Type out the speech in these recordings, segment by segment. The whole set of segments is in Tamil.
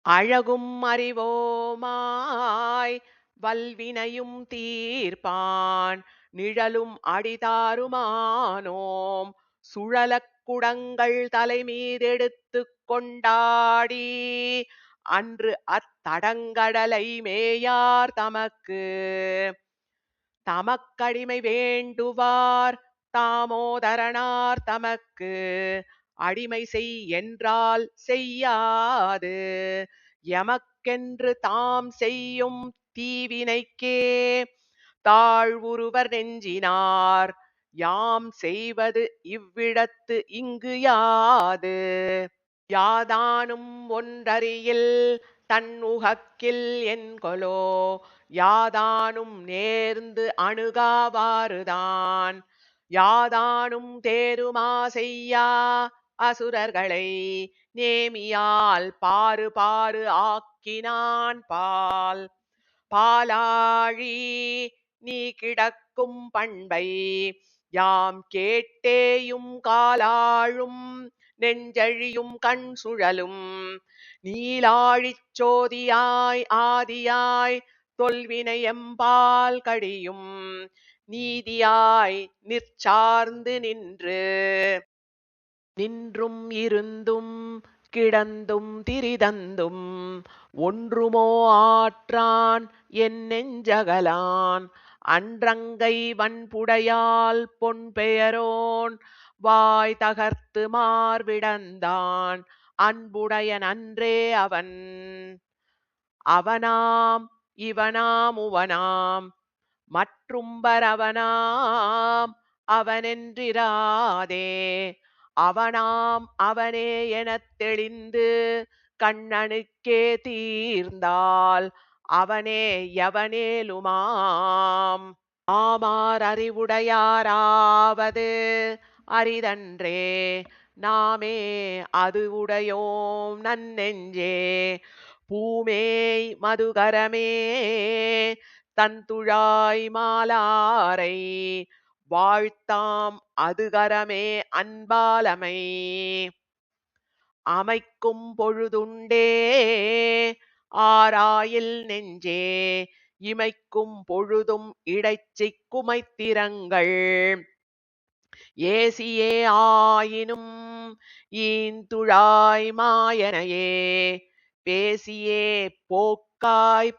அழகும் அறிவோமாய் வல்வினையும் தீர்ப்பான் நிழலும் அடிதாருமானோம் சுழலக் குடங்கள் தலைமீதெடுத்து கொண்டாடி அன்று அத்தடங்கடலை மேயார் தமக்கடிமை வேண்டுவார் தாமோதரனார் தமக்கு அடிமை செய் என்றால் செய்யாது எமக்கென்று தாம் செய்யும் தீவினைக்கே தாழ்வுருவர் நெஞ்சினார் யாம் செய்வது இவ்விடத்து இங்கு யாது யாதானும் ஒன்றறியில் தன் உகக்கில் என்கொலோ யாதானும் நேர்ந்து அணுகாவாறுதான் யாதானும் தேருமா செய்யா அசுரர்களை நேமியால் பாரு பாரு ஆக்கினான் பாலாழி நீ கிடக்கும் பண்பை யாம் கேட்டேயும் காலாழும் நெஞ்சழியும் கண் சுழலும் நீலாழிச் சோதியாய் ஆதியாய் தொல்வினை எம்பால் கடியும் நீதியாய் நிற்சார்ந்து நின்றும் இருந்தும் கிடந்தும் திரிதந்தும் ஒன்றுமோ ஆற்றான் என் நெஞ்சகலான் அன்றங்கை வன்புடையால் பொன் பெயரோன் வாய் தகர்த்து மார்விடந்தான் அன்புடையன் அன்றே அவனாம் இவனாம் உவனாம் மற்றும்பரவனாம் அவனென்றிராதே அவனாம் அவனே எனத் தெளிந்து கண்ணனுக்கே தீர்ந்தால் அவனே எவனேலுமாம் ஆமார் அறிவுடையாராவது அரிதன்றே நாமே அது உடையோம் நன்னெஞ்சே பூமேய் மதுகரமே தந்துழாய் மாலாரை வாழ்த்தாம் அதுகரமே அன்பாலமை அமைக்கும் பொழுதுண்டே ஆராயில் நெஞ்சே இமைக்கும் பொழுதும் இடைச்சிக் குமைத்திரங்கள் ஏசியே ஆயினும் ஈந்துழாய் மாயனையே பேசியே போக்காய்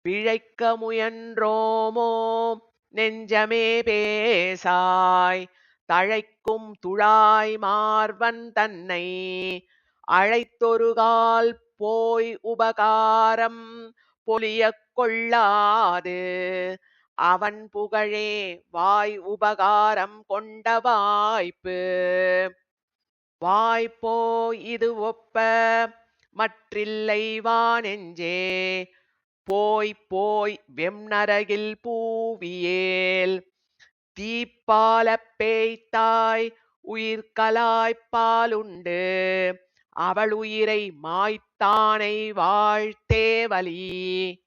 பிழைக்க முயன்றோமோ நெஞ்சமே பேசாய் தழைக்கும் துழாய் மார்வன் தன்னை அழைத்தொருகால் போய் உபகாரம் பொலியக் கொள்ளாது அவன் புகழே வாய் உபகாரம் கொண்ட வாய்ப்போ இது ஒப்ப மற்றில்லை வானெஞ்சே போய் வெம்நரகில் பூவியேல் தீப்பாலப் பேய்த்தாய் உயிர்கலாய்ப்பாலுண்டு அவள் உயிரை மாய்த்தானை வாழ்த்தே வலி